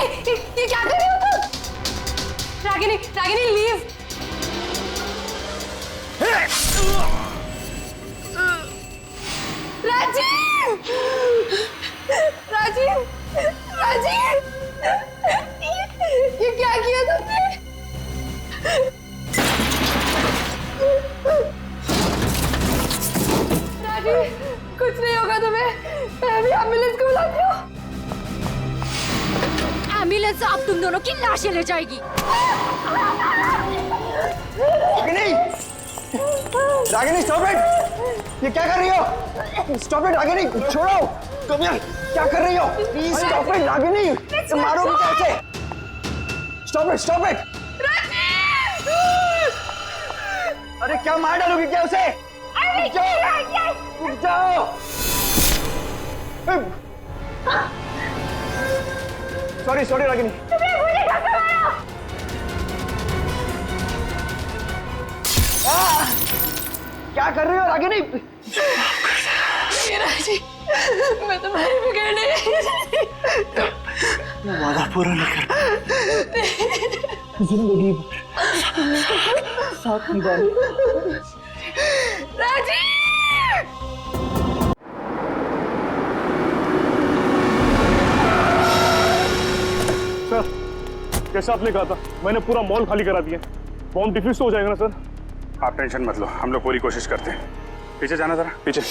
ये क्या कर रही हो तुम? रागिनी, रागिनी लीव। राजीव, राजीव, राजीव, ये क्या किया तुमने? राजीव, कुछ नहीं होगा तुम्हें, मैं अभी एम्बुलेंस को बुलाती हूँ। एम्बुलेंस अब तुम दोनों की लाशें ले जाएगी। Ragini, Ragini stop it! ये क्या कर रही हो? स्टॉप इट रागिनी, छोड़ो! तुम यार क्या कर रही हो? प्लीज स्टॉप इट रागिनी, तुम मारोगी कैसे? Stop it! अरे क्या मार डालोगी क्या उसे? रुक जाओ! सॉरी रागिनी। क्या कर रही हो रागिनी? राजीव, मैं तुम्हारी बिगड़ने वादा पूरा नहीं कर जिंदगी भर साथ निभाने। राजीव! सर, जैसा आपने कहा था, मैंने पूरा मॉल खाली करा दिया। बॉम्ब डिफ्यूज तो हो जाएगा ना सर? आप टेंशन मत लो, हम लोग पूरी कोशिश करते हैं। पीछे जाना जरा, पीछे।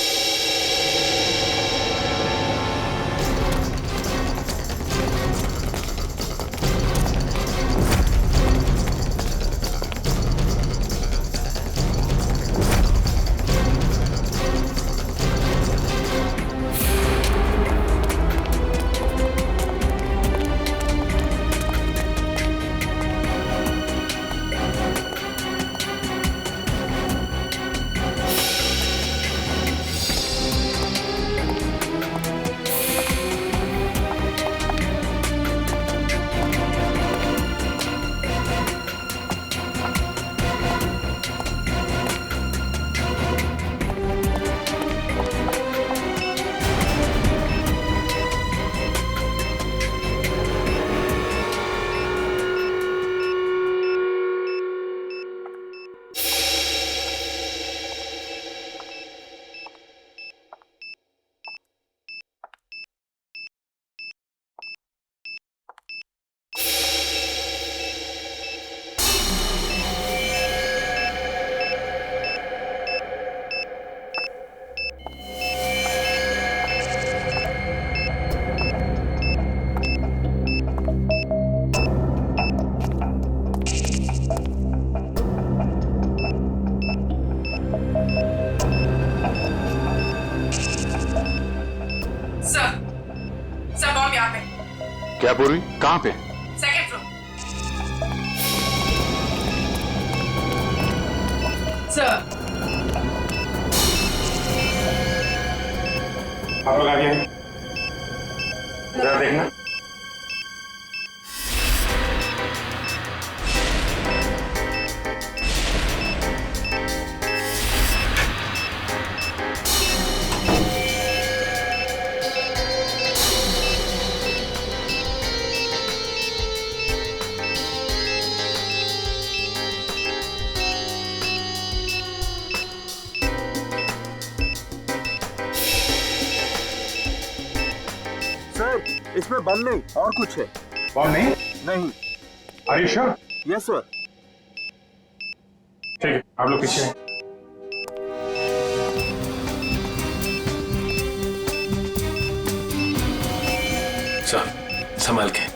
सर बॉम्ब यहाँ पे। क्या बोल रही? कहाँ पे? Second floor. सर आप लोग आगे हैं, जरा देखना। इसमें बम नहीं और कुछ है। बॉम्ब नहीं? नहीं। Are you sure? Yes sir. ठीक है, आप लोग पीछे हैं। सर, संभाल के।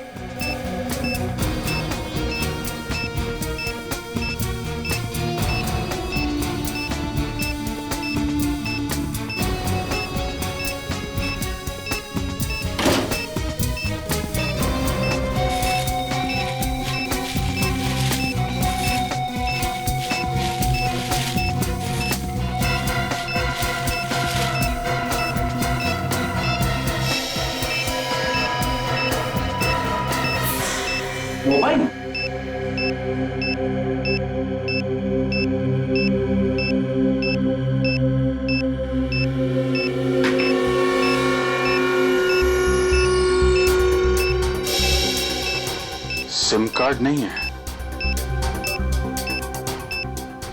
मोबाइल? सिम कार्ड नहीं है,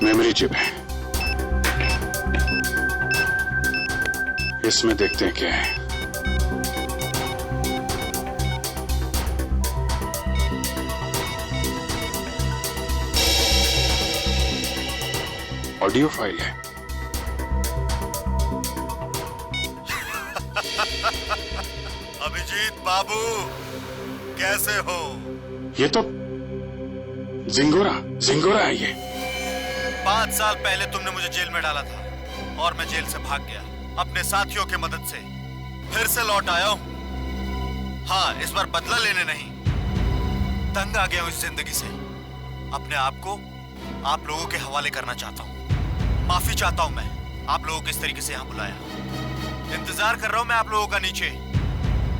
मेमोरी चिप है। इसमें देखते हैं क्या है। ऑडियो फाइल है। अभिजीत बाबू, कैसे हो? ये तो जिंगोरा है ये। 5 साल पहले तुमने मुझे जेल में डाला था और मैं जेल से भाग गया अपने साथियों की मदद से। फिर से लौट आया हूं। हाँ, इस बार बदला लेने नहीं, तंग आ गया हूं इस जिंदगी से। अपने आप को आप लोगों के हवाले करना चाहता हूं। माफी चाहता हूं मैं आप लोगों को इस तरीके से यहां बुलाया। इंतजार कर रहा हूं मैं आप लोगों का नीचे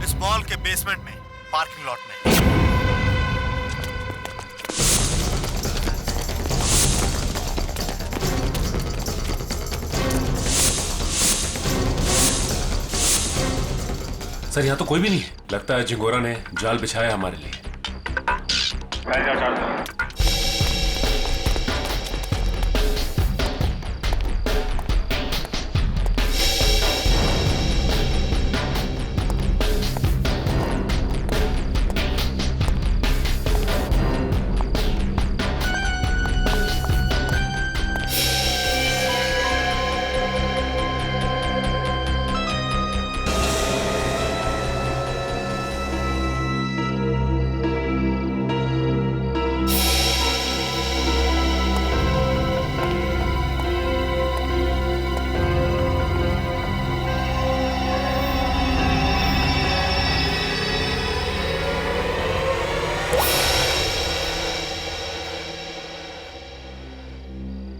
इस मॉल के बेसमेंट में, पार्किंग लॉट में। सर यहाँ तो कोई भी नहीं है। लगता है जिंगोरा ने जाल बिछाया हमारे लिए।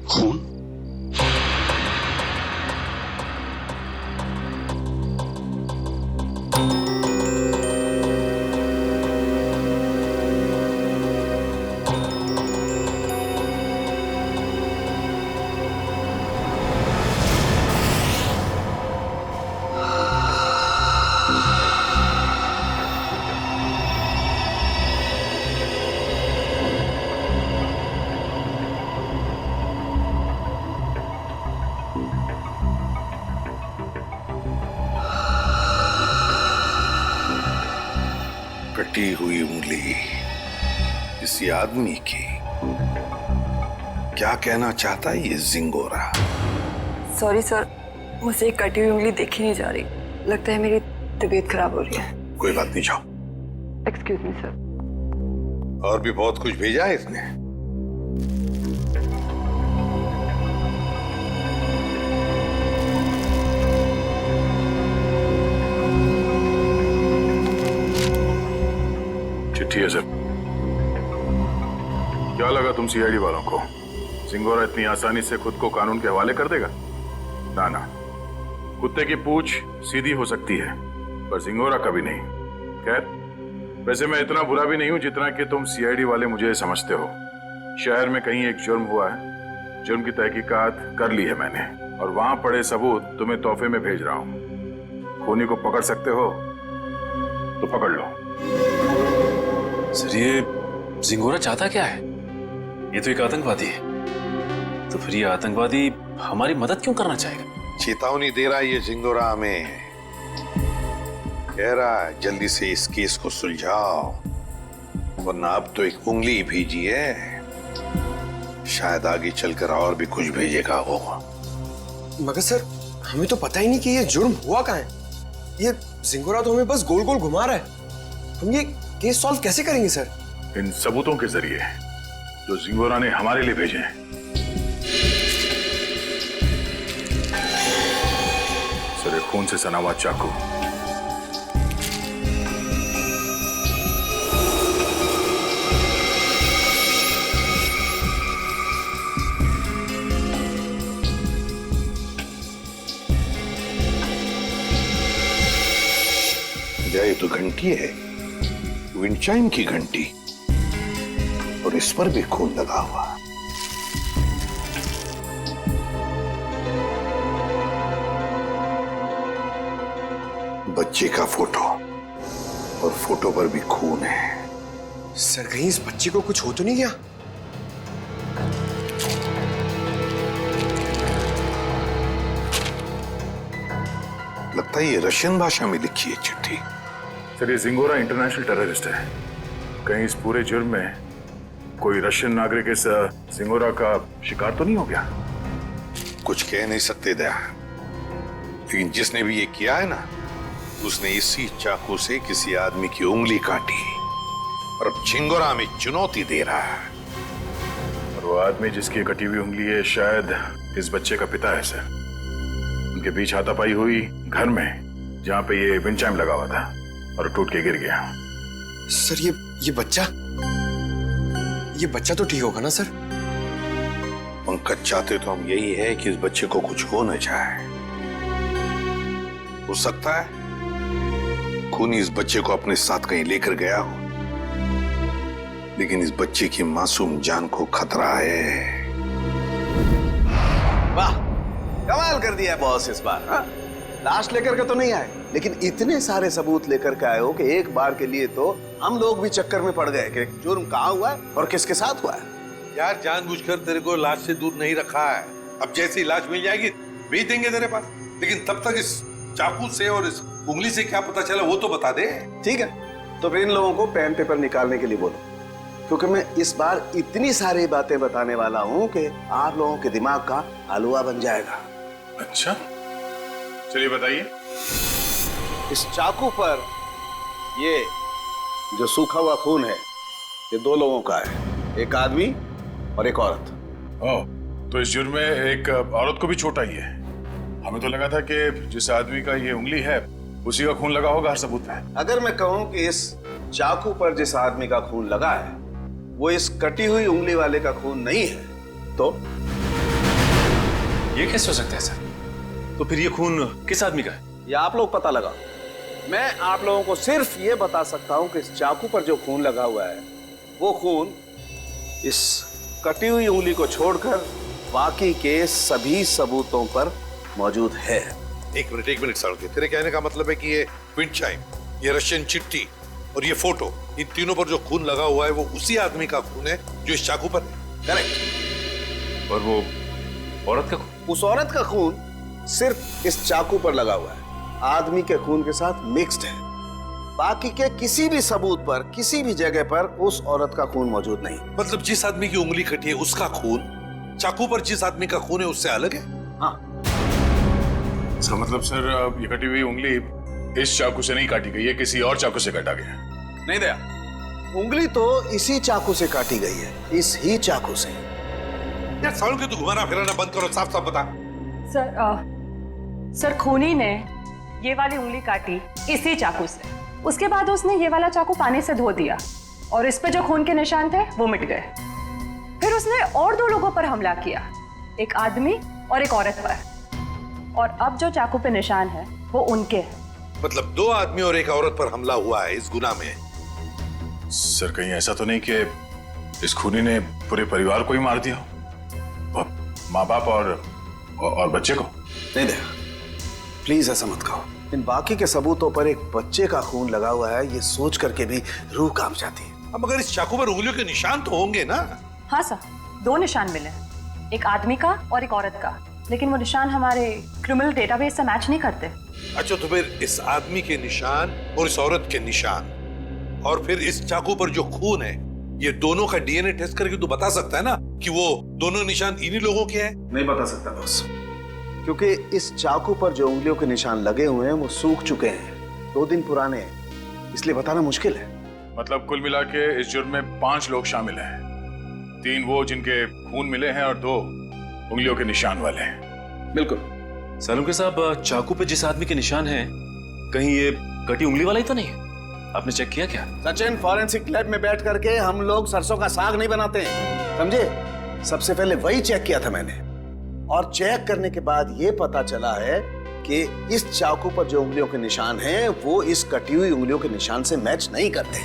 खून? कटी हुई उंगली किसी आदमी की। क्या कहना चाहता है ये जिंगोरा? सॉरी सर, मुझसे एक कटी हुई उंगली देखी नहीं जा रही। लगता है मेरी तबीयत खराब हो रही है। कोई बात नहीं, जाओ। Excuse me sir. और भी बहुत कुछ भेजा है इसने। चिट्ठी है सर। क्या लगा तुम सीआईडी वालों को जिंगोरा इतनी आसानी से खुद को कानून के हवाले कर देगा? ना ना, कुत्ते की पूंछ सीधी हो सकती है पर जिंगोरा कभी नहीं। खैर, वैसे मैं इतना बुरा भी नहीं हूं जितना कि तुम सीआईडी वाले मुझे समझते हो। शहर में कहीं एक जुर्म हुआ है, जुर्म की तहकीकात कर ली है मैंने और वहां पड़े सबूत तुम्हें तोहफे में भेज रहा हूं। खूनी को पकड़ सकते हो तो पकड़ लो। सर ये जिंगोरा चाहता क्या है? ये तो एक आतंकवादी है। तो फिर ये आतंकवादी हमारी मदद क्यों करना चाहेगा? चेतावनी दे रहा है ये जिंगोरा हमें। कह रहा है जल्दी से इस केस को सुलझाओ वरना अब तो एक उंगली भेजी है, शायद आगे चलकर और भी कुछ भेजेगा वो। मगर सर, हमें तो पता ही नहीं कि ये जुर्म हुआ कहाँ है। ये जिंगोरा तो हमें बस गोल गोल घुमा रहा है। हम ये केस सॉल्व कैसे करेंगे सर? इन सबूतों के जरिए जो जिंगोरा ने हमारे लिए भेजे हैं। सर, एक खून से सना हुआ चाकू, ये तो घंटी है, विंडचाइम की घंटी, और इस पर भी खून लगा हुआ। बच्चे का फोटो, और फोटो पर भी खून है। सर कहीं इस बच्चे को कुछ हो तो नहीं गया? लगता है ये रशियन भाषा में लिखी है चिट्ठी। सर, ये जिंगोरा इंटरनेशनल टेररिस्ट है। कहीं इस पूरे जुर्म में कोई रशियन नागरिक इस जिंगोरा का शिकार तो नहीं हो गया? कुछ कह नहीं सकते दया, लेकिन जिसने भी ये किया है ना, उसने इसी चाकू से किसी आदमी की उंगली काटी और अब झिंगोरा में चुनौती दे रहा है। और वो आदमी जिसकी कटी हुई उंगली है शायद इस बच्चे का पिता है सर। उनके बीच हाथापाई हुई घर में, जहां पे ये विंड चाइम लगा हुआ था और टूट के गिर गया। सर ये बच्चा तो ठीक होगा ना सर? पंकज, चाहते तो हम यही है कि इस बच्चे को कुछ हो न जाए। हो सकता है खूनी इस बच्चे को अपने साथ कहीं लेकर गया हो, लेकिन इस बच्चे की मासूम जान को खतरा है। वाह, कमाल कर दिया बॉस इस बार। हाँ? लाश लेकर के तो नहीं आए, लेकिन इतने सारे सबूत लेकर के आए हो कि एक बार के लिए तो हम लोग भी चक्कर में पड़ गए कि जुर्म कहाँ हुआ है और किसके साथ हुआ है। यार जानबूझकर तेरे को लाश से दूर नहीं रखा है। अब जैसी लाश मिल जाएगी भेज देंगे तेरे पास, लेकिन तब तक इस चाकू से और इस उंगली से क्या पता चला वो तो बता दे। ठीक है, तो फिर इन लोगों को पेन पेपर निकालने के लिए बोलो, क्योंकि मैं इस बार इतनी सारी बातें बताने वाला हूं कि आप लोगों के दिमाग का हलवा बन जाएगा। अच्छा, चलिए बताइए। इस चाकू पर ये जो सूखा हुआ खून है, ये दो लोगों का है, एक आदमी और एक औरत। ओह, तो इस जुर्म में एक औरत को भी चोट आई है। हमें तो लगा था कि जिस आदमी का ये उंगली है उसी का खून लगा होगा हर सबूत में। अगर मैं कहूं कि इस चाकू पर जिस आदमी का खून लगा है वो इस कटी हुई उंगली वाले का खून नहीं है, तो ये कैसे हो सकता है सर? तो फिर ये खून किस आदमी का है? ये आप लोग पता लगाओ। मैं आप लोगों को सिर्फ ये बता सकता हूं कि इस चाकू पर जो खून लगा हुआ है वो खून इस कटी हुई उंगली को छोड़कर बाकी के सभी सबूतों पर मौजूद है। एक मिनट सारुके, तेरे कहने का मतलब है कि ये विंड चाइम, ये रशियन चिट्ठी और ये फोटो, इन तीनों पर जो खून लगा हुआ है वो उसी आदमी का खून है जो इस चाकू पर है। करेक्ट। और वो औरत का खून? उस औरत का खून सिर्फ इस चाकू पर लगा हुआ है, आदमी के खून के साथ मिक्स्ड है। बाकी के किसी भी सबूत पर, किसी भी जगह पर उस औरत का खून मौजूद नहीं। मतलब जिस आदमी की उंगली कटी है उसका खून चाकू पर जिस आदमी का खून है उससे अलग है। हाँ, इसका मतलब सर ये कटी हुई उंगली इस चाकू से नहीं काटी गई है, किसी और चाकू से काटा गया। नहीं दया, उंगली तो इसी चाकू से काटी गई है, इस ही चाकू से। यार सारुके, तू घुमाना फिराना बंद करो, साफ साफ बता। सर खूनी ने ये वाली उंगली काटी इसी चाकू से, उसके बाद उसने ये वाला चाकू पानी से धो दिया और इस पे जो खून के निशान थे वो मिट गए। फिर उसने और दो लोगों पर हमला किया, एक आदमी और एक औरत पर, और अब जो चाकू पे निशान है वो उनके हैं। मतलब दो आदमी और एक औरत पर हमला हुआ है इस गुनाह में। सर कहीं ऐसा तो नहीं कि इस खूनी ने पूरे परिवार को ही मार दिया, माँ बाप और बच्चे को? नहीं दया, प्लीज ऐसा मत कहो। इन बाकी के सबूतों पर एक बच्चे का खून लगा हुआ है, ये सोच करके भी रूह कांप जाती है। अब मगर इस चाकू पर उंगलियों के निशान तो होंगे ना? हाँ सर, दो निशान मिले, एक आदमी का और एक औरत का, लेकिन वो निशान हमारे क्रिमिनल डेटाबेस से मैच नहीं करते। अच्छा, तो फिर इस आदमी के निशान और इस औरत के निशान और फिर इस चाकू पर जो खून है, ये दोनों का डीएनए टेस्ट करके तू बता सकता है ना कि वो दोनों निशान इन्हीं लोगों के हैं? नहीं बता सकता बॉस, क्योंकि इस चाकू पर जो उंगलियों के निशान लगे हुए हैं वो सूख चुके हैं, 2 दिन पुराने हैं, इसलिए बताना मुश्किल है। मतलब कुल मिला के इस जुर्म में 5 लोग शामिल हैं, 3 वो जिनके खून मिले हैं और 2 उंगलियों के निशान वाले हैं। बिल्कुल। सालुंके साहब, चाकू पे जिस आदमी के निशान हैं, कहीं ये कटी उंगली वाला ही तो नहीं है? आपने चेक किया क्या? सचिन, फॉरेंसिक लैब में बैठ करके हम लोग सरसों का साग नहीं बनाते हैं, समझे? सबसे पहले वही चेक किया था मैंने, और चेक करने के बाद ये पता चला है कि इस चाकू पर जो उंगलियों के निशान हैं वो इस कटी हुई उंगलियों के निशान से मैच नहीं करते।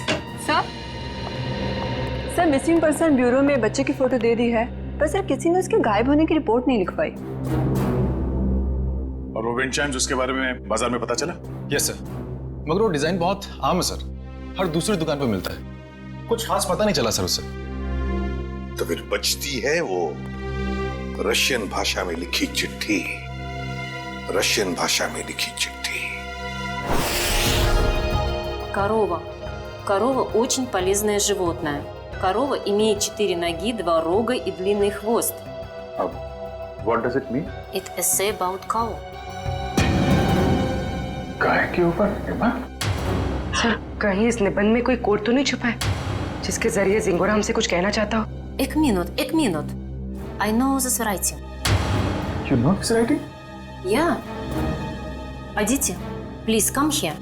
सर मिसिंग पर्सन ब्यूरो में बच्चे की फोटो दे दी है, पर सर किसी ने उसके गायब होने की रिपोर्ट नहीं लिखवाई। और वो विंड चाइम्स, उसके बारे में बाजार में पता चला? यस सर, मगर वो डिजाइन बहुत आम है सर, हर दूसरी दुकान पर मिलता है, कुछ खास पता नहीं चला सर उससे। तो फिर बचती है वो रशियन भाषा में लिखी चिट्ठी, रशियन भाषा में लिखी चिट्ठी। Корова. Корова очень полезное животное. Корова имеет 4 ноги, 2 рога и длинный хвост. What does it mean? It essay about cow. गाय के ऊपर सर, कहीं इस निबंध में कोई कोड तो नहीं छुपा है जिसके जरिए जिंगोरा हमसे कुछ कहना चाहता हो? एक minute. I know this writing. You know this writing? Yeah. Aditi, please come here.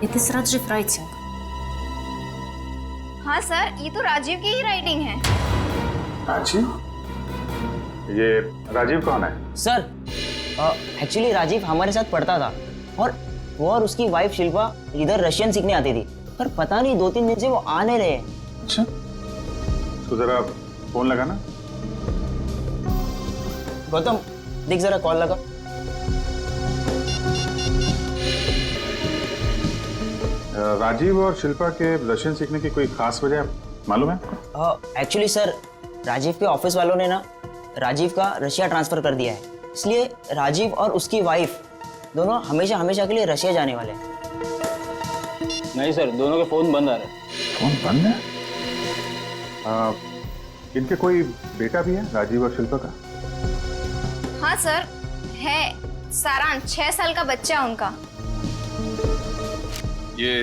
It is Rajiv writing. हाँ सर, ये तो राजीव की ही राइटिंग है। राजीव? ये राजीव कौन है? सर, एक्चुअली राजीव हमारे साथ पढ़ता था और वो और उसकी वाइफ शिल्पा इधर रशियन सीखने आती थी, पर पता नहीं 2-3 दिन से वो आ नहीं रहे। अच्छा, तो जरा फोन लगा ना। गौतम, देख जरा कॉल लगा। राजीव और शिल्पा के रशियन सीखने की कोई खास वजह मालूम है आपको? एक्चुअली सर, राजीव के ऑफिस वालों ने ना राजीव का रशिया ट्रांसफर कर दिया है, इसलिए राजीव और उसकी वाइफ दोनों हमेशा के लिए रशिया जाने वाले हैं। नहीं सर, दोनों के फोन बंद आ रहे हैं। फोन बंद है? इनके कोई बेटा भी है, राजीव और शिल्पा का? हाँ सर, है। सारांश, 6 साल का बच्चा है उनका। ये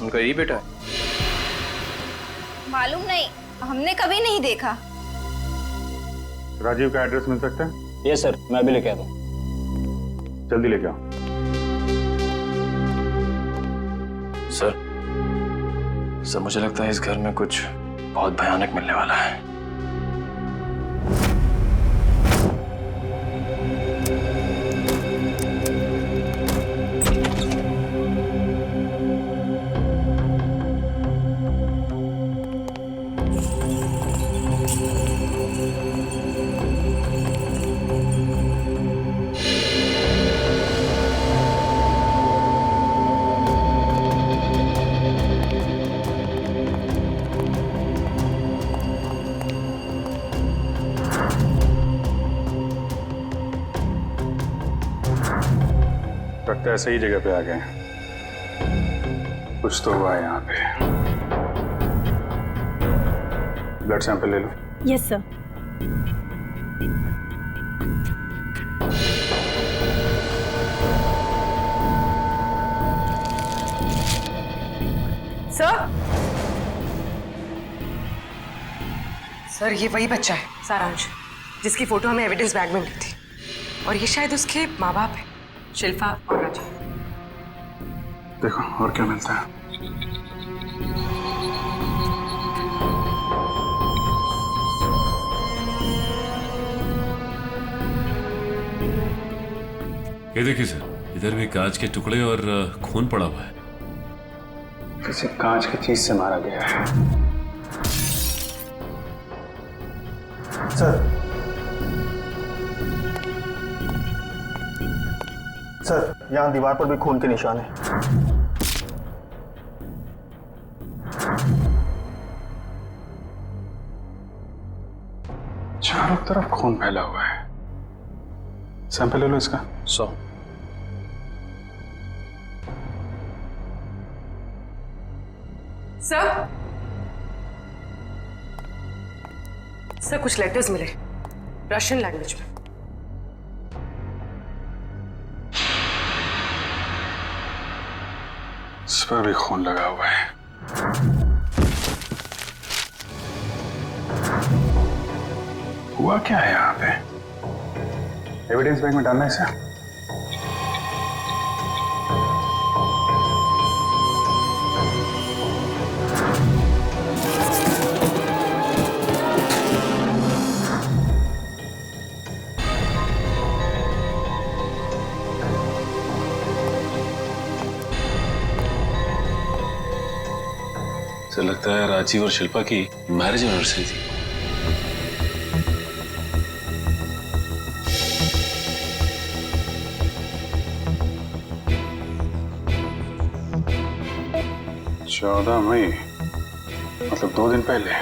उनका यही बेटा है? मालूम नहीं, हमने कभी नहीं देखा। राजीव का एड्रेस मिल सकता है? ये सर, मैं अभी लेके आता हूँ। जल्दी लेके आओ। सर मुझे लगता है इस घर में कुछ बहुत भयानक मिलने वाला है। लगता है सही जगह पे आ गए। कुछ तो हुआ है यहाँ पे। ब्लड सैंपल ले लो। Yes sir. सर, ये वही बच्चा है सारांश, जिसकी फोटो हमें एविडेंस बैग में मिली थी, और ये शायद उसके माँ बाप है, शिल्पा और राजीव। देखो और क्या मिलता है। ये देखिए सर, इधर भी कांच के टुकड़े और खून पड़ा हुआ है। किसी कांच की चीज से मारा गया है। सर, यहाँ दीवार पर भी खून के निशान है। चारों तरफ खून फैला हुआ है। सैंपल ले लो इसका। 100। सर, कुछ लेटर्स मिले रशियन लैंग्वेज में। इस पर भी खून लगा हुआ है। हुआ क्या है यहाँ पे? एविडेंस बैग में डालना है इसे। तो लगता है राजीव और शिल्पा की मैरिज एनिवर्सरी थी। 14 मई मतलब 2 दिन पहले।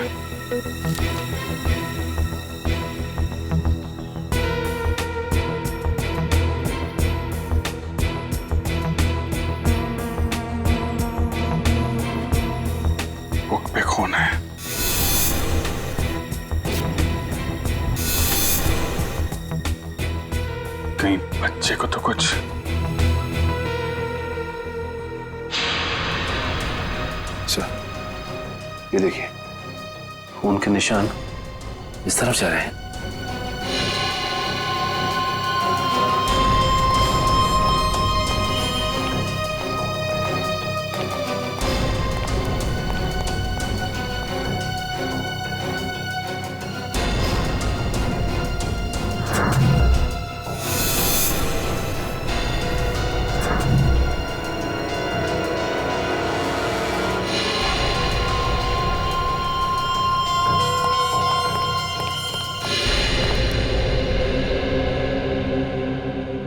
बुक पे खून है। कहीं बच्चे को तो कुछ। सर, ये देखिए, खून के निशान इस तरफ जा रहे हैं।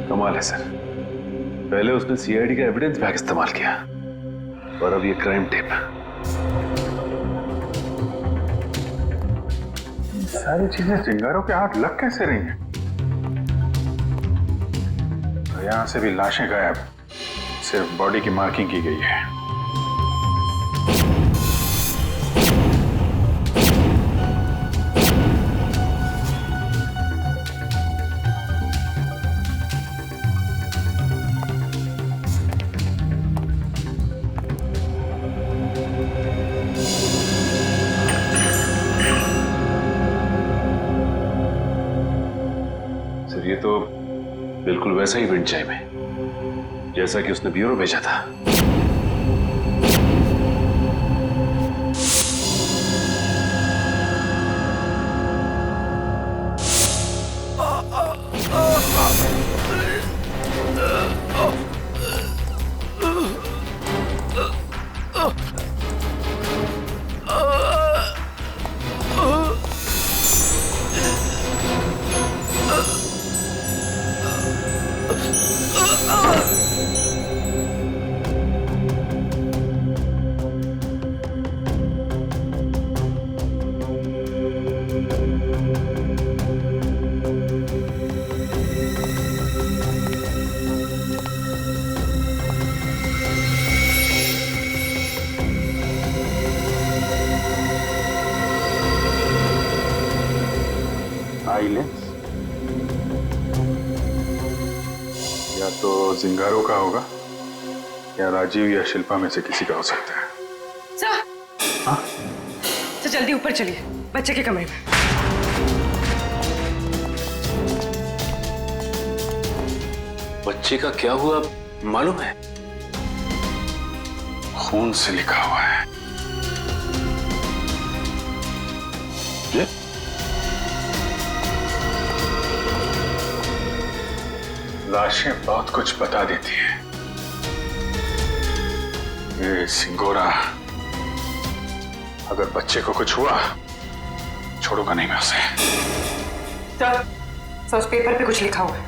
कमाल है सर, पहले उसने सीआईडी का एविडेंस बैग इस्तेमाल किया और अब ये क्राइम टेप। सारी चीजें चिंगारों के हाथ लग कैसे रही हैं? तो यहां से भी लाशें गायब, सिर्फ बॉडी की मार्किंग की गई है। ये तो बिल्कुल वैसा ही विंड चाइम है जैसा कि उसने ब्यूरो भेजा था। या तो जिंगारो का होगा या राजीव या शिल्पा में से किसी का हो सकता है। सर, हाँ? तो जल्दी ऊपर चलिए, बच्चे के कमरे में। बच्चे का क्या हुआ मालूम है? खून से लिखा हुआ है। ये? लाशें बहुत कुछ बता देती हैं। ये सिंगोरा अगर बच्चे को कुछ हुआ छोड़ूंगा नहीं मैं उसे। सर, उस पेपर पे कुछ लिखा हुआ है।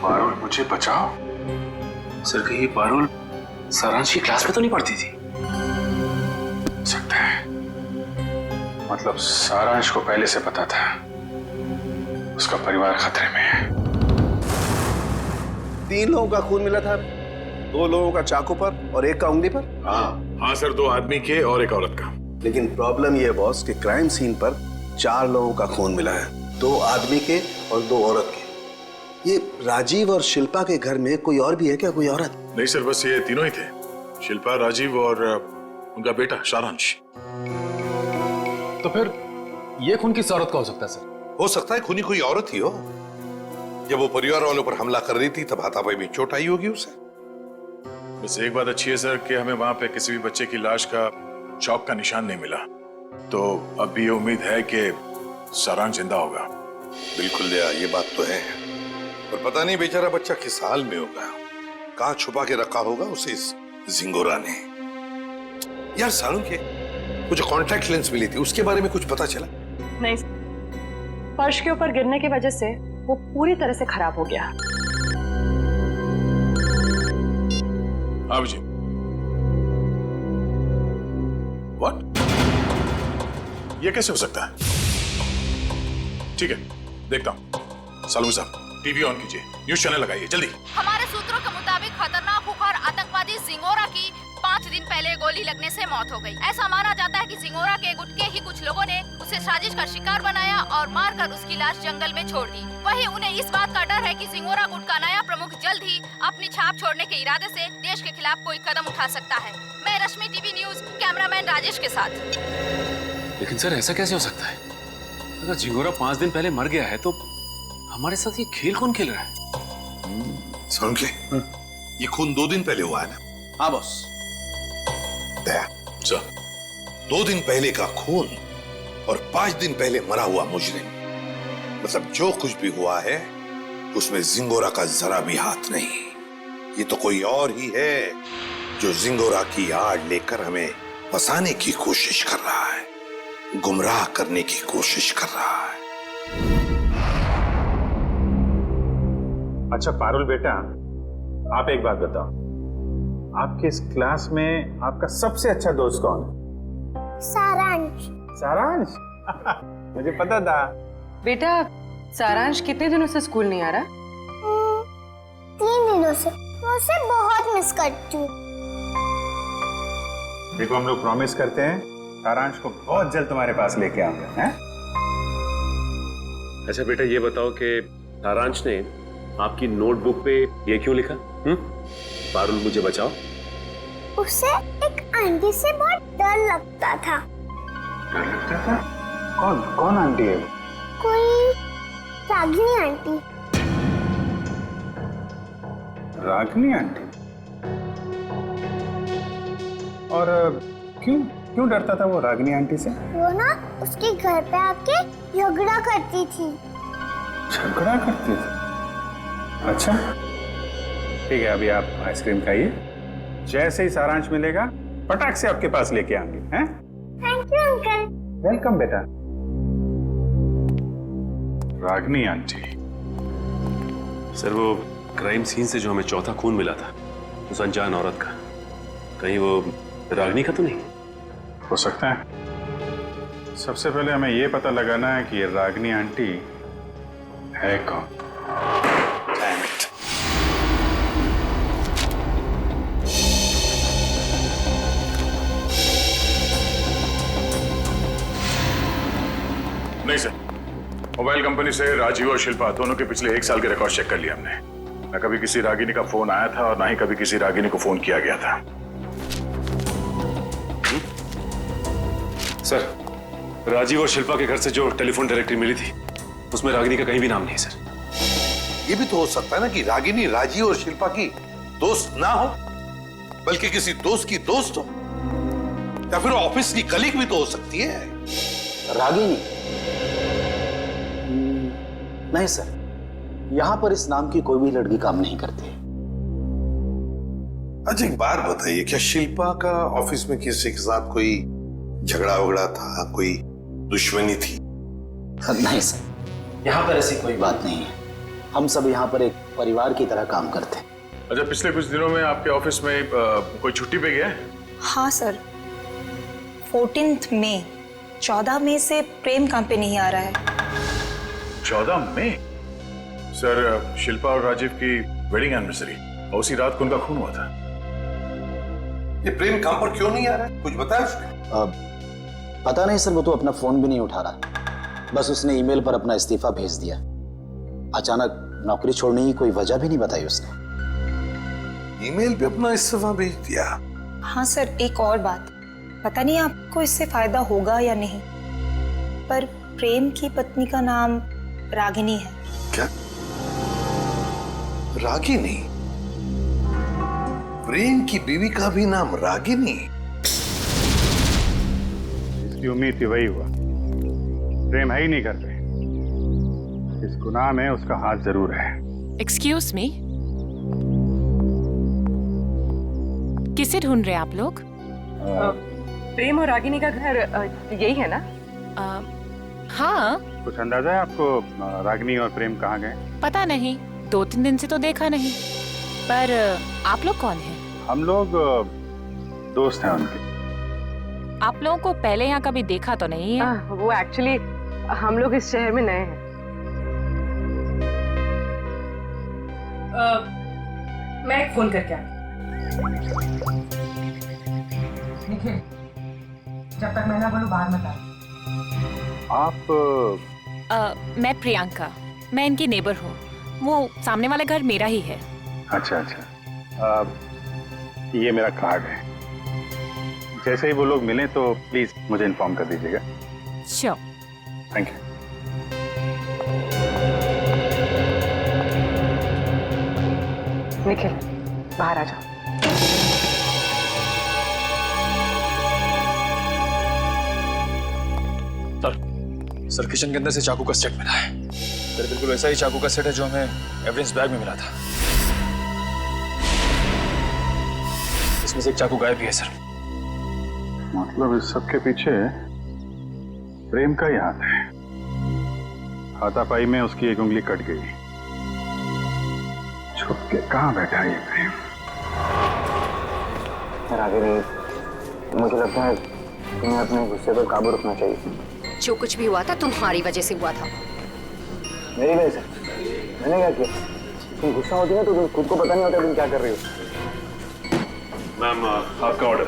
पारुल मुझे बचाओ। सर, कहीं पारुल सारांश की क्लास में तो नहीं पढ़ती थी? सकता है, मतलब सारांश को पहले से पता था उसका परिवार खतरे में है। 3 लोगों का खून मिला था, 2 लोगों का चाकू पर और 1 का उंगली पर। हाँ सर, 2 आदमी के और 1 औरत का। लेकिन प्रॉब्लम यह है बॉस कि क्राइम सीन पर 4 लोगों का खून मिला है, 2 आदमी के और 2 औरत के। ये राजीव और शिल्पा के घर में कोई और भी है क्या, कोई औरत? नहीं सर, बस ये तीनों ही थे, शिल्पा, राजीव और उनका बेटा सारांश। तो फिर ये खून किस औरत का हो सकता है सर? हो सकता है खूनी कोई औरत ही हो। जब वो परिवार वालों पर हमला कर रही थी तब हाथापाई में चोट आई होगी उसे। बस एक बात अच्छी है सर कि हमें वहां पे किसी भी बच्चे की लाश का चौक का निशान नहीं मिला, तो अब भी ये उम्मीद है कि सारांश जिंदा होगा। बिल्कुल दया, ये बात तो है, पर पता नहीं बेचारा बच्चा किस हाल में होगा, कहाँ छुपा के रखा होगा उसे इस जिंगोरा ने। यार सारुण के वो जो कॉन्टैक्ट लेंस मिली थी उसके बारे में कुछ पता चला? नहीं, फर्श के ऊपर गिरने की वजह से वो पूरी तरह से खराब हो गया। हाँ विजय। व्हाट? ये कैसे हो सकता है? ठीक है, देखता हूं। सालू साहब, टीवी ऑन कीजिए, न्यूज चैनल लगाइए जल्दी। हमारे सूत्रों के मुताबिक खतरनाक खुखार आतंकवादी जिंगोरा की 5 दिन पहले गोली लगने से मौत हो गई। ऐसा माना जाता है कि जिंगोरा के गुट के ही कुछ लोगों ने उसे साजिश का शिकार बनाया और मारकर उसकी लाश जंगल में छोड़ दी। वहीं उन्हें इस बात का डर है कि जिंगोरा गुट का नया प्रमुख जल्द ही अपनी छाप छोड़ने के इरादे से देश के खिलाफ कोई कदम उठा सकता है। मैं रश्मि, टीवी न्यूज, कैमरामैन राजेश के साथ। लेकिन सर ऐसा कैसे हो सकता है? अगर जिंगोरा 5 दिन पहले मर गया है तो हमारे साथ ये खेल कौन खेल रहा है? सोनके, ये खून 2 दिन पहले हुआ है ना? हाँ बॉस। सर, 2 दिन पहले का खून और 5 दिन पहले मरा हुआ मुजरिम, मतलब जो कुछ भी हुआ है उसमें जिंगोरा का जरा भी हाथ नहीं। ये तो कोई और ही है जो जिंगोरा की आड़ लेकर हमें फंसाने की कोशिश कर रहा है, गुमराह करने की कोशिश कर रहा है। अच्छा पारुल बेटा, आप एक बात बताओ, आपके इस क्लास में आपका सबसे अच्छा दोस्त कौन है? सारांश। सारांश? मुझे पता था। बेटा, सारांश कितने दिनों से स्कूल नहीं आ रहा? 3 दिनों से। मैं उसे बहुत मिस करती हूँ। देखो, हम लोग प्रॉमिस करते हैं सारांश को बहुत जल्द तुम्हारे पास लेके आऊंगा, हैं? अच्छा बेटा, ये बताओ कि सारांश ने आपकी नोटबुक पे ये क्यों लिखा? पारुल मुझे बचाओ। उसे एक आंटी से बहुत डर लगता था। डर लगता था? कौन आंटी है? कोई रागिनी आंटी। रागिनी आंटी? और क्यों डरता था वो रागिनी आंटी से? वो ना उसके घर पे आके झगड़ा करती थी। झगड़ा करती थी? अच्छा ठीक है, अभी आप आइसक्रीम खाइए, जैसे ही सारांश मिलेगा पटाख से आपके पास लेके आएंगे, हैं? Thank you uncle. वेलकम बेटा। रागिनी आंटी। सर, वो क्राइम सीन से जो हमें चौथा खून मिला था उस अनजान औरत का, कहीं वो रागिनी का तो नहीं? हो सकता है। सबसे पहले हमें ये पता लगाना है कि ये रागिनी आंटी है कौन। नहीं सर, मोबाइल कंपनी से राजीव और शिल्पा दोनों के पिछले 1 साल के रिकॉर्ड चेक कर लिए हमने। न कभी किसी रागिनी का फोन आया था और ना ही कभी किसी रागिनी को फोन किया गया था। सर, राजीव और शिल्पा के घर से जो टेलीफोन डायरेक्टरी मिली थी उसमें रागिनी का कहीं भी नाम नहीं है सर। ये भी तो हो सकता है ना कि रागिनी राजीव और शिल्पा की दोस्त ना हो, बल्कि किसी दोस्त की दोस्त हो, या फिर ऑफिस की कलीग भी तो हो सकती है। रागिनी? नहीं सर, यहां पर इस नाम की कोई भी लड़की काम नहीं करती। अच्छा एक बात बताइए, क्या शिल्पा का ऑफिस में किसी के साथ कोई झगड़ा वगड़ा था, कोई दुश्मनी थी? नहीं सर, यहाँ पर ऐसी कोई बात नहीं है। हम सब यहाँ पर एक परिवार की तरह काम करते हैं। अच्छा, पिछले कुछ दिनों में आपके ऑफिस में कोई छुट्टी पे गया है? हाँ सर, 14 मई 14 मई से प्रेम काम पे नहीं आ रहा है। 14 मई? सर, शिल्पा और राजीव की वेडिंग एनिवर्सरी और उसी रात को उनका खून हुआ था। ये प्रेम काम पर क्यों नहीं आ रहा है, कुछ बताया उसने? पता नहीं सर, वो तो अपना फोन भी नहीं उठा रहा। बस उसने ईमेल पर अपना इस्तीफा भेज दिया। अचानक नौकरी छोड़ने की कोई वजह भी नहीं बताई उसने। ईमेल पे अपना इस्तीफा भेज दिया? हाँ सर, एक और बात, पता नहीं आपको इससे फायदा होगा या नहीं, पर प्रेम की पत्नी का नाम रागिनी है। क्या? रागिनी? प्रेम की बीवी का भी नाम रागिनी? इसकी उम्मीद थी, वही हुआ। प्रेम है ही नहीं घर पे। इस गुनाह में उसका हाथ जरूर है। एक्सक्यूज मी, किसे ढूंढ रहे हैं आप लोग? प्रेम और रागिनी का घर यही है ना? हाँ, कुछ अंदाजा है आपको रागिनी और प्रेम कहाँ गए? पता नहीं, 2-3 दिन से तो देखा नहीं। पर आप लोग कौन हैं? हम लोग दोस्त हैं उनके। आप लोगों को पहले यहाँ कभी देखा तो नहीं है? वो एक्चुअली हम लोग इस शहर में नए हैं। मैं एक फोन करके आती। निखिल, जब तक मैं ना बोलूं बाहर मत आ। आप? मैं प्रियंका, मैं इनकी नेबर हूँ। वो सामने वाला घर मेरा ही है। अच्छा अच्छा। ये मेरा कार्ड है, जैसे ही वो लोग मिलें तो प्लीज मुझे इन्फॉर्म कर दीजिएगा। श्योर। Thank you. निखिल, बाहर आ जाओ। सर किचन के अंदर से चाकू का सेट मिला है। सर बिल्कुल वैसा ही चाकू का सेट है जो हमें एविडेंस बैग में मिला था। इसमें से एक चाकू गायब भी है सर। मतलब इस सब के पीछे प्रेम का ही हाथ है। हाथापाई में उसकी एक उंगली कट गई। छुप के कहाँ बैठा ये प्रेम? रागिनी, मुझे लगता है तुम्हें अपने गुस्से पर काबू रखना चाहिए। जो कुछ भी हुआ था तुम्हारी वजह से हुआ था। मेरी वजह से? मैंने क्या किया? तुम गुस्सा होती है तो तुम खुद को पता नहीं होता तुम क्या कर रही हो। मैम, आपका ऑर्डर।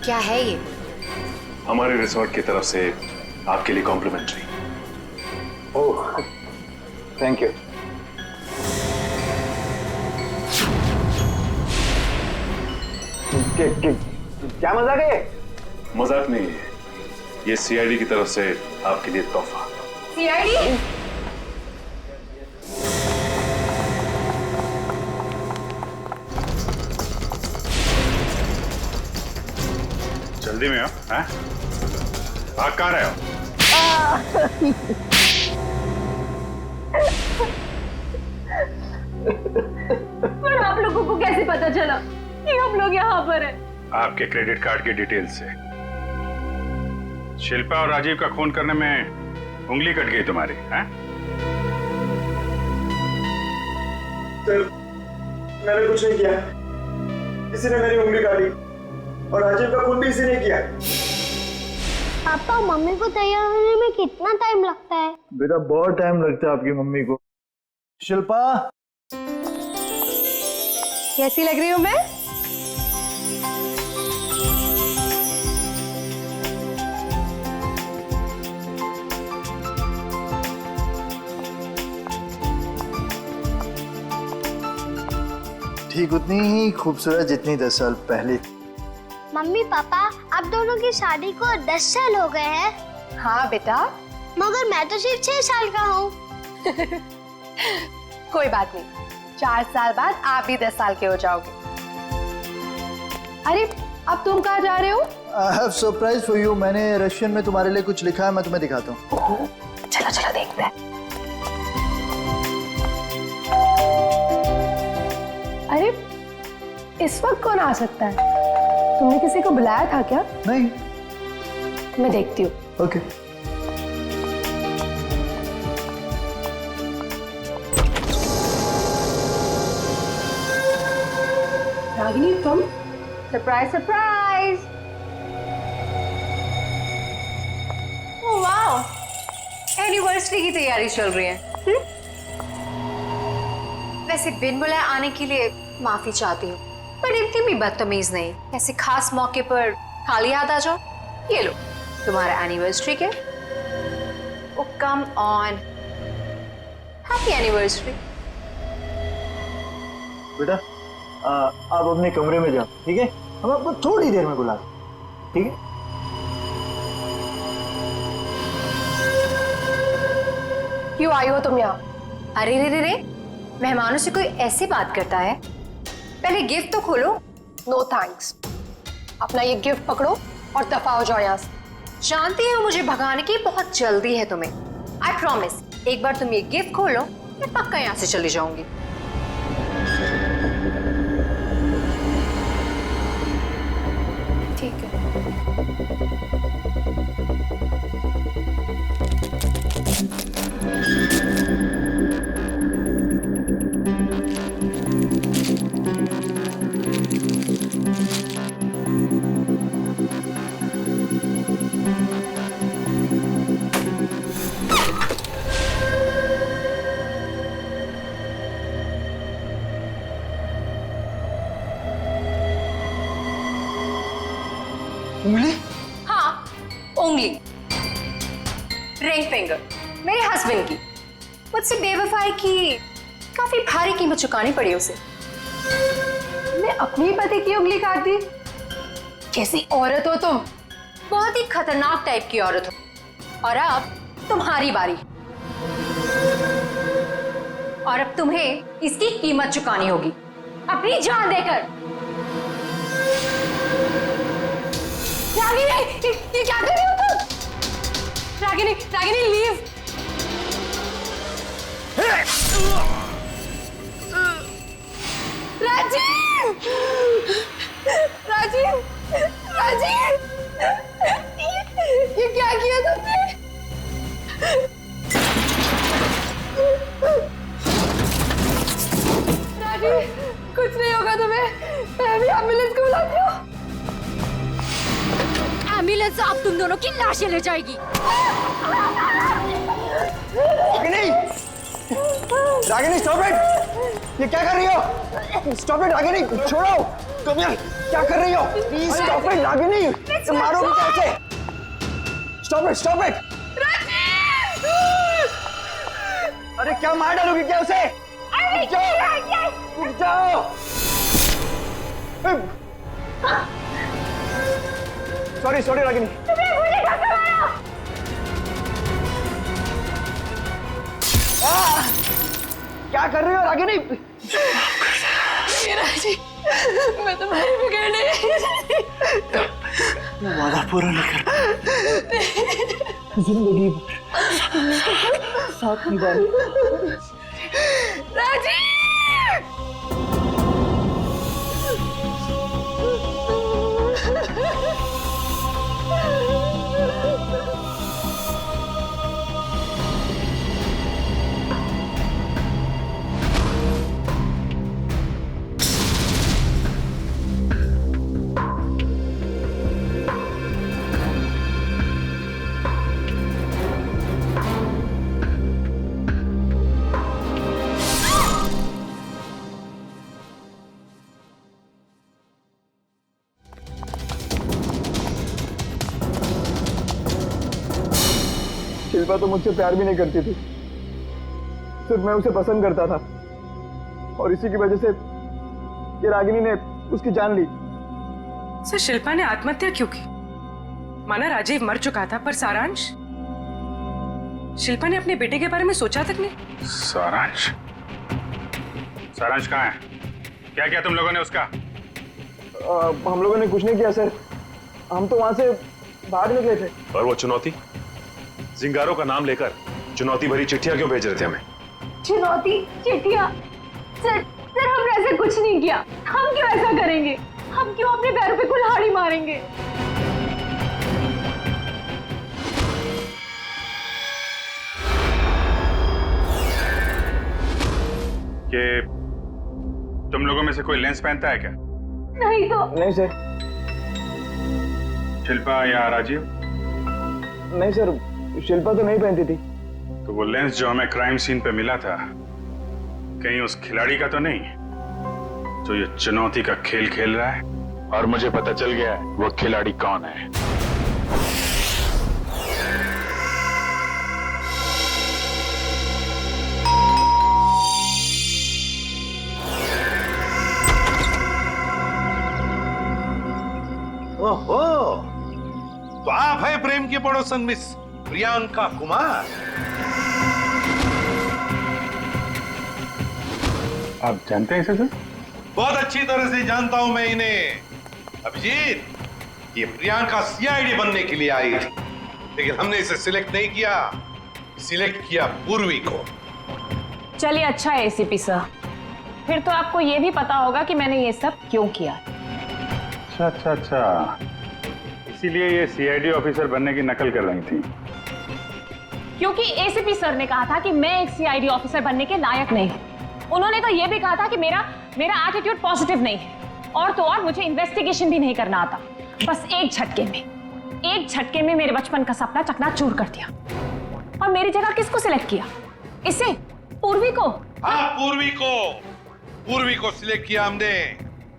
क्या है ये? हमारे रिसोर्ट की तरफ से आपके लिए कॉम्प्लीमेंट्री। Oh, thank you. क्या मजाक है? मजाक नहीं है, ये सीआईडी की तरफ से आपके लिए तोहफा। सीआईडी? जल्दी में हो? हैं? भाग कहाँ रहे हो? पर आप लोगों को कैसे पता चला कि हम लोग यहाँ पर हैं? आपके क्रेडिट कार्ड की डिटेल से। शिल्पा और राजीव का खून करने में उंगली कट गई तुम्हारी, हैं? सर, मैंने कुछ नहीं किया। किसी ने मेरी उंगली काटी और राजीव का खून भी इसी ने किया। पापा, मम्मी को तैयार होने में कितना टाइम लगता है? बेटा, बहुत टाइम लगता है आपकी मम्मी को। शिल्पा, कैसी लग रही हूँ मैं? ठीक उतनी ही खूबसूरत जितनी 10 साल पहले। मम्मी पापा, आप दोनों की शादी को 10 साल हो गए हैं। हाँ बेटा। मगर मैं तो सिर्फ 6 साल का हूँ। कोई बात नहीं, 4 साल बाद आप भी 10 साल के हो जाओगे। अरे, अब तुम कहाँ जा रहे हो? I have surprise for you। मैंने रशियन में तुम्हारे लिए कुछ लिखा है, मैं तुम्हें दिखाता हूँ। चलो चलो देखते हैं। अरे, इस वक्त कौन आ सकता है? तुमने किसी को बुलाया था क्या? नहीं। मैं देखती हूँ। ओके। रागिनी, तुम? Surprise surprise. Oh wow, anniversary की तैयारी चल रही है। वैसे बिन बुलाए आने के लिए माफी चाहती हूँ, पर इतनी भी बदतमीज नहीं। ऐसे खास मौके पर खाली हाथ आ जाओ। ये लो तुम्हारा एनिवर्सरी के। ओ कम ऑन, हैप्पी एनिवर्सरी। बेटा, आप अपने कमरे में जाओ, ठीक है? हम आपको थोड़ी देर में बुला रहे हैं, ठीक है? क्यों आई हो तुम यहाँ? अरे रे रे रे, मेहमानों से कोई ऐसी बात करता है? पहले गिफ्ट तो खोलो। नो थैंक्स, अपना ये गिफ्ट पकड़ो और दफा हो जाओ यहाँ से। जानती हो मुझे भगाने की बहुत जल्दी है तुम्हें। आई प्रॉमिस, एक बार तुम ये गिफ्ट खोलो, मैं पक्का यहाँ से चली जाऊंगी। ठीक है। उंगली? हाँ, उंगली। रिंग फिंगर, मेरे हस्बैंड की। मुझसे बेवफाई की काफी भारी कीमत चुकानी पड़ी उसे। मैं अपनी पति की उंगली काट दी। कैसी औरत हो तुम? बहुत ही खतरनाक टाइप की औरत हो। और अब तुम्हारी बारी। और अब तुम्हें इसकी कीमत चुकानी होगी, अपनी जान देकर। रागिनी, ये क्या कर रही हो तुम? रागिनी, रागिनी लीव। राजीव, राजीव, राजीव, ये क्या किया तुमने? राजीव, कुछ नहीं होगा तुम्हें। मैं अभी एम्बुलेंस को बुलाती हूँ। एम्बुलेंस अब तुम दोनों की लाशें ले जाएगी। Ragini, Ragini stop it! ये क्या कर रही हो? स्टॉप इट रागिनी, छोड़ो! तुम यार क्या कर रही हो? प्लीज स्टॉप इट रागिनी, मारोगी कैसे? Stop it, stop it! अरे क्या मार डालोगी क्या उसे? रुक जाओ! Sorry sorry Ragini. क्या कर रही हो रागिनी? राजी, मैं तुम्हारी बिगड़ने वादा पूरा नहीं कर जिंदगी साथ निभानी। राजी! शिल्पा तो मुझसे प्यार भी नहीं करती थी, सिर्फ मैं उसे पसंद करता था और इसी की वजह से ये रागिनी ने उसकी जान ली। सर शिल्पा ने आत्महत्या क्यों की? माना राजीव मर चुका था, पर सारांश? शिल्पा ने अपने बेटे के बारे में सोचा तक नहीं। सारांश? सारांश कहाँ है? क्या किया तुम लोगों ने उसका? हम लोगों ने कुछ नहीं किया सर, हम तो वहां से बाहर निकले थे। और वो चुनौती, जिंगारों का नाम लेकर चुनौती भरी चिट्ठियां क्यों भेज रहे थे हमें? चुनौती, चिट्ठियां? सर हमने ऐसा कुछ नहीं किया। हम क्यों ऐसा करेंगे? हम क्यों अपने पैरों पे कुल्हाड़ी मारेंगे? कि तुम लोगों में से कोई लेंस पहनता है क्या? नहीं तो। नहीं सर। शिल्पा या राजीव? नहीं सर, शिल्पा तो नहीं पहनती थी। तो वो लेंस जो हमें क्राइम सीन पे मिला था, कहीं उस खिलाड़ी का तो नहीं जो ये चुनौती का खेल खेल रहा है? और मुझे पता चल गया है वो खिलाड़ी कौन है। ओहो, तो आप है प्रेम की पड़ोसन मिस प्रियंका कुमार। आप जानते हैं इसे सर? बहुत अच्छी तरह से जानता हूं मैं इन्हें। अभिजीत, ये प्रियंका सीआईडी बनने के लिए आई थी, लेकिन हमने इसे सिलेक्ट नहीं किया, सिलेक्ट किया पूर्वी को। चलिए अच्छा है एसीपी सर, फिर तो आपको ये भी पता होगा कि मैंने ये सब क्यों किया। अच्छा, इसीलिए ये सीआईडी ऑफिसर बनने की नकल कर रही थी। क्योंकि एसीपी सर ने कहा था कि मैं एक सीआईडी ऑफिसर बनने के लायक नहीं। उन्होंने तो ये भी कहा था कि मेरा एटीट्यूड पॉजिटिव नहीं है, और तो और मुझे इन्वेस्टिगेशन भी नहीं करना आता। बस एक झटके में मेरे बचपन का सपना चकनाचूर कर दिया। और मेरी जगह किसको सिलेक्ट किया? इसे, पूर्वी को। हाँ, पूर्वी को सिलेक्ट किया हमने,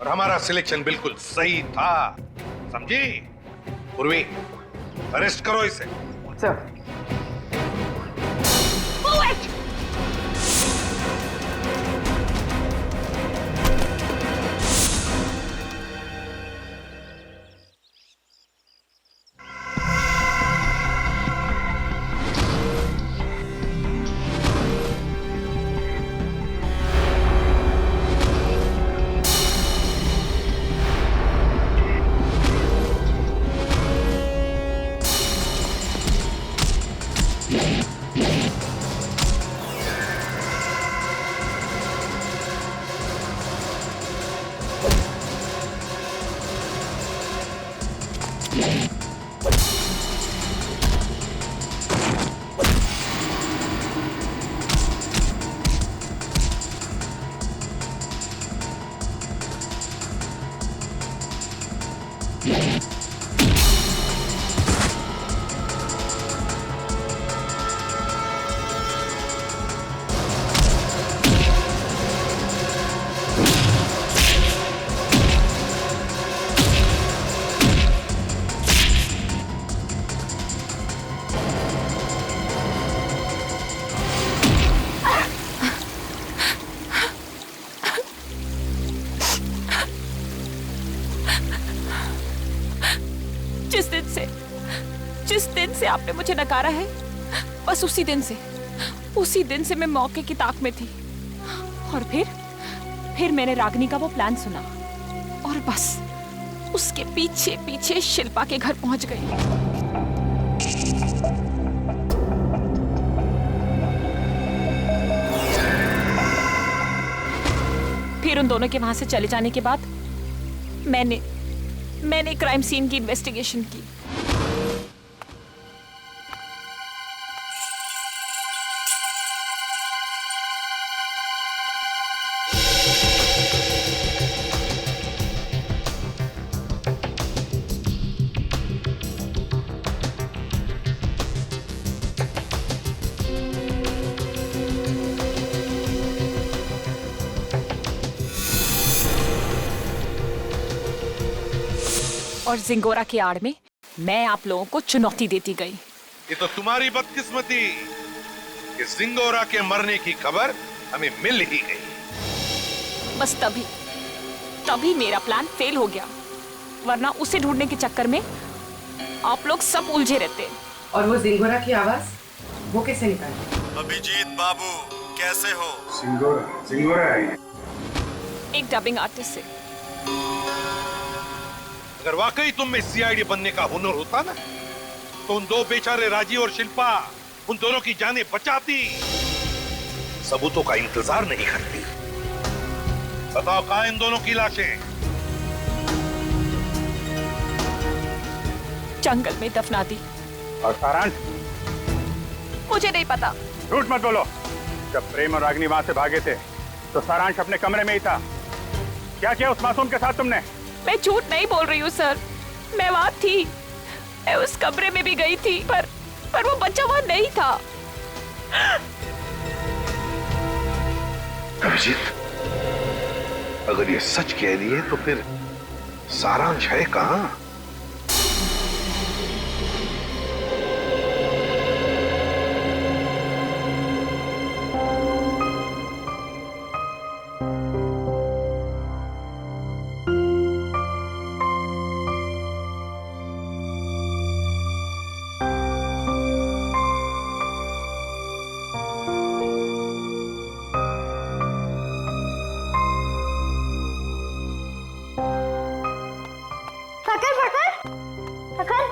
और हमारा सिलेक्शन बिल्कुल सही था, समझी? उर्वी, अरेस्ट करो इसे। सर। जिस दिन से आपने मुझे नकारा है, बस उसी दिन से मैं मौके की ताक में थी। और फिर मैंने रागिनी का वो प्लान सुना और बस उसके पीछे पीछे शिल्पा के घर पहुंच गई। फिर उन दोनों के वहां से चले जाने के बाद मैंने क्राइम सीन की इन्वेस्टिगेशन की। और जिंगोरा की आड़ में मैं आप लोगों को चुनौती देती गई। ये तो तुम्हारी बदकिस्मती कि जिंगोरा के मरने की खबर हमें मिल ही गई। बस तभी मेरा प्लान फेल हो गया, वरना उसे ढूंढने के चक्कर में आप लोग सब उलझे रहते। और वो जिंगोरा की आवाज वो कैसे निकाली? अभिजीत बाबू कैसे हो? जिंगोरा है एक डबिंग आर्टिस्ट से। अगर वाकई तुम में सीआईडी बनने का हुनर होता ना, तो उन दो बेचारे राजीव और शिल्पा उन दोनों की जानें बचाती, सबूतों का इंतजार नहीं करती। बताओ कहां इन दोनों की लाशें? जंगल में दफना दी। और सारांश? मुझे नहीं पता। झूठ मत बोलो। जब प्रेम और रागिनी वहां से भागे थे तो सारांश अपने कमरे में ही था। क्या किया उस मासूम के साथ तुमने? मैं झूठ नहीं बोल रही हूँ सर, मैं वहां थी, मैं उस कमरे में भी गई थी, पर वो बच्चा वहां नहीं था। अभिजीत, अगर ये सच कह रही है तो फिर सारांश है कहां? पकड़।